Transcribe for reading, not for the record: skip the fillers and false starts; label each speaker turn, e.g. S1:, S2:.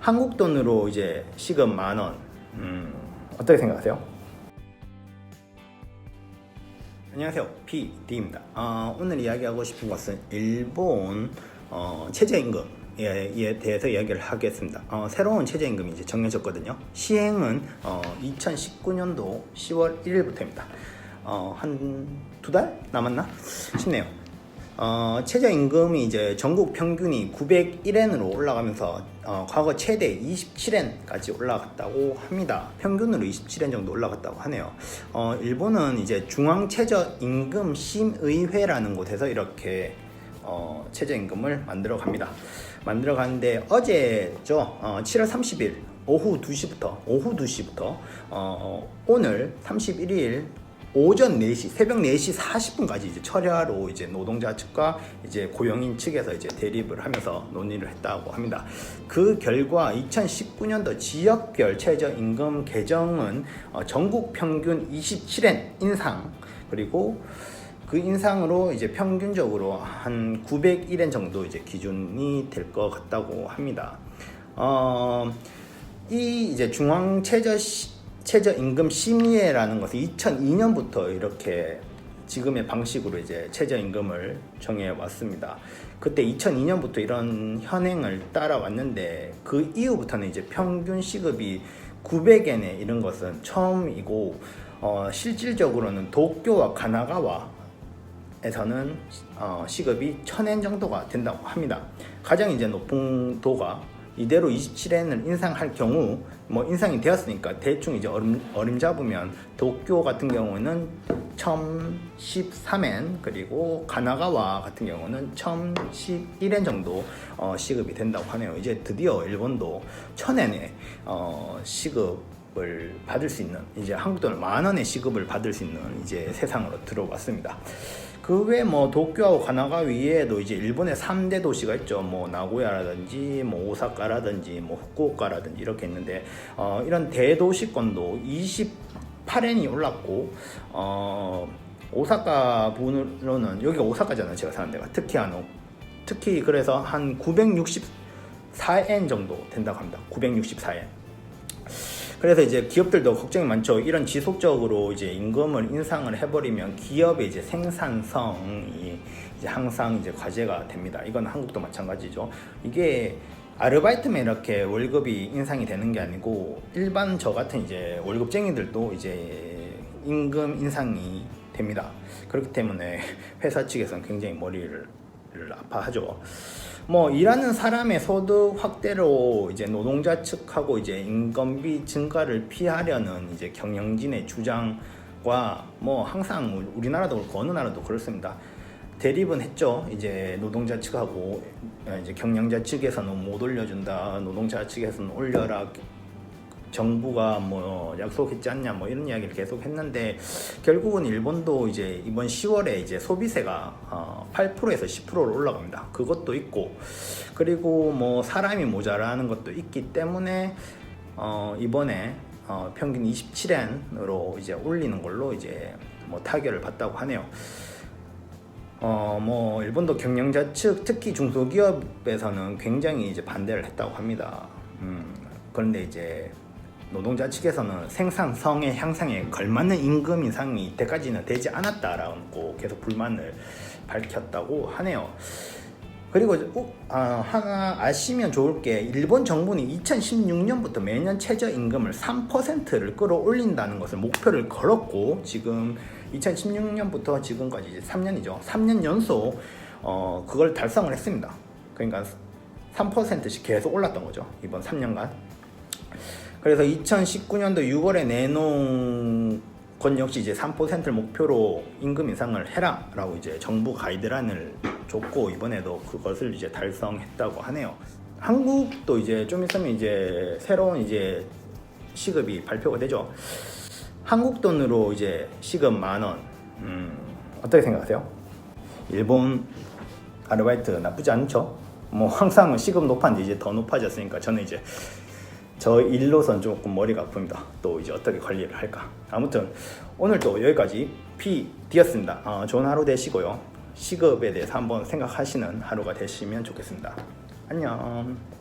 S1: 한국 돈으로 이제 시급 10,000원. 어떻게 생각하세요? 안녕하세요, PD입니다. 오늘 이야기하고 싶은 것은 일본 최저임금에 대해서 이야기를 하겠습니다. 새로운 최저임금이 이제 정해졌거든요. 시행은 2019년도 10월 1일부터입니다. 한 2달 남았나 싶네요. 최저임금이 이제 전국 평균이 901엔으로 올라가면서 과거 최대 27엔까지 올라갔다고 합니다. 평균으로 27엔 정도 올라갔다고 하네요. 일본은 이제 중앙최저임금 심의회라는 곳에서 이렇게 최저임금을 만들어 가는데 어제죠. 7월 30일 오후 2시부터 오늘 31일 오전 4시, 새벽 4시 40분까지 이제 철야로 이제 노동자 측과 이제 고용인 측에서 이제 대립을 하면서 논의를 했다고 합니다. 그 결과 2019년도 지역별 최저임금 개정은 전국 평균 27엔 인상, 그리고 그 인상으로 이제 평균적으로 한 901엔 정도 이제 기준이 될 것 같다고 합니다. 이 이제 중앙 최저임금 심의회라는 것은 2002년부터 이렇게 지금의 방식으로 이제 최저임금을 정해 왔습니다. 그때 2002년부터 이런 현행을 따라왔는데 그 이후부터는 이제 평균 시급이 900엔에 이른 것은 처음이고, 실질적으로는 도쿄와 가나가와에서는 시급이 1000엔 정도가 된다고 합니다. 가장 이제 높은 도가 이대로 27엔을 인상할 경우, 인상이 되었으니까 대충 이제 어림 잡으면 도쿄 같은 경우는 1013엔, 그리고 가나가와 같은 경우는 1011엔 정도 시급이 된다고 하네요. 이제 드디어 일본도 1000엔의 시급을 받을 수 있는, 이제 한국 돈 10,000원의 시급을 받을 수 있는 이제 세상으로 들어왔습니다. 그 외 도쿄하고 가나가 위에도 이제 일본의 3대 도시가 있죠. 나고야라든지 오사카라든지 후쿠오카라든지 이렇게 있는데, 이런 대도시권도 28엔이 올랐고, 오사카 분으로는, 여기가 오사카잖아요, 제가 사는 데가. 특히 그래서 한 964엔 정도 된다고 합니다. 964엔. 그래서 이제 기업들도 걱정이 많죠. 이런 지속적으로 이제 임금을 인상을 해버리면 기업의 이제 생산성이 이제 항상 이제 과제가 됩니다. 이건 한국도 마찬가지죠. 이게 아르바이트면 이렇게 월급이 인상이 되는 게 아니고, 일반 저 같은 이제 월급쟁이들도 이제 임금 인상이 됩니다. 그렇기 때문에 회사 측에서는 굉장히 머리를 아파하죠. 일하는 사람의 소득 확대로 이제 노동자 측하고 이제 인건비 증가를 피하려는 이제 경영진의 주장과 항상 우리나라도 그렇고 어느 나라도 그렇습니다. 대립은 했죠. 이제 노동자 측하고 이제 경영자 측에서는 못 올려준다, 노동자 측에서는 올려라, 정부가 약속했지 않냐 이런 이야기를 계속 했는데, 결국은 일본도 이제 이번 10월에 이제 소비세가 8%에서 10%로 올라갑니다. 그것도 있고, 그리고 사람이 모자라는 것도 있기 때문에 이번에 평균 27엔으로 이제 올리는 걸로 이제 타결을 받다고 하네요. 일본도 경영자 측, 특히 중소기업에서는 굉장히 이제 반대를 했다고 합니다. 그런데 이제 노동자 측에서는 생산성의 향상에 걸맞는 임금 인상이 이때까지는 되지 않았다라고 계속 불만을 밝혔다고 하네요. 그리고 하나 아시면 좋을 게, 일본 정부는 2016년부터 매년 최저임금을 3%를 끌어올린다는 것을 목표를 걸었고, 지금 2016년부터 지금까지 이제 3년이죠. 3년 연속 그걸 달성을 했습니다. 그러니까 3%씩 계속 올랐던 거죠, 이번 3년간. 그래서 2019년도 6월에 내놓은 건 역시 이제 3%를 목표로 임금 인상을 해라 라고 이제 정부 가이드라인을 줬고, 이번에도 그것을 이제 달성했다고 하네요. 한국도 이제 좀 있으면 이제 새로운 이제 시급이 발표가 되죠. 한국 돈으로 이제 시급 10,000원. 어떻게 생각하세요? 일본 아르바이트 나쁘지 않죠? 항상 시급 높았는데 이제 더 높아졌으니까 저는 이제 저 일로선 조금 머리가 아픕니다. 또 이제 어떻게 관리를 할까. 아무튼 오늘 또 여기까지 PD였습니다. 좋은 하루 되시고요. 시급에 대해서 한번 생각하시는 하루가 되시면 좋겠습니다. 안녕.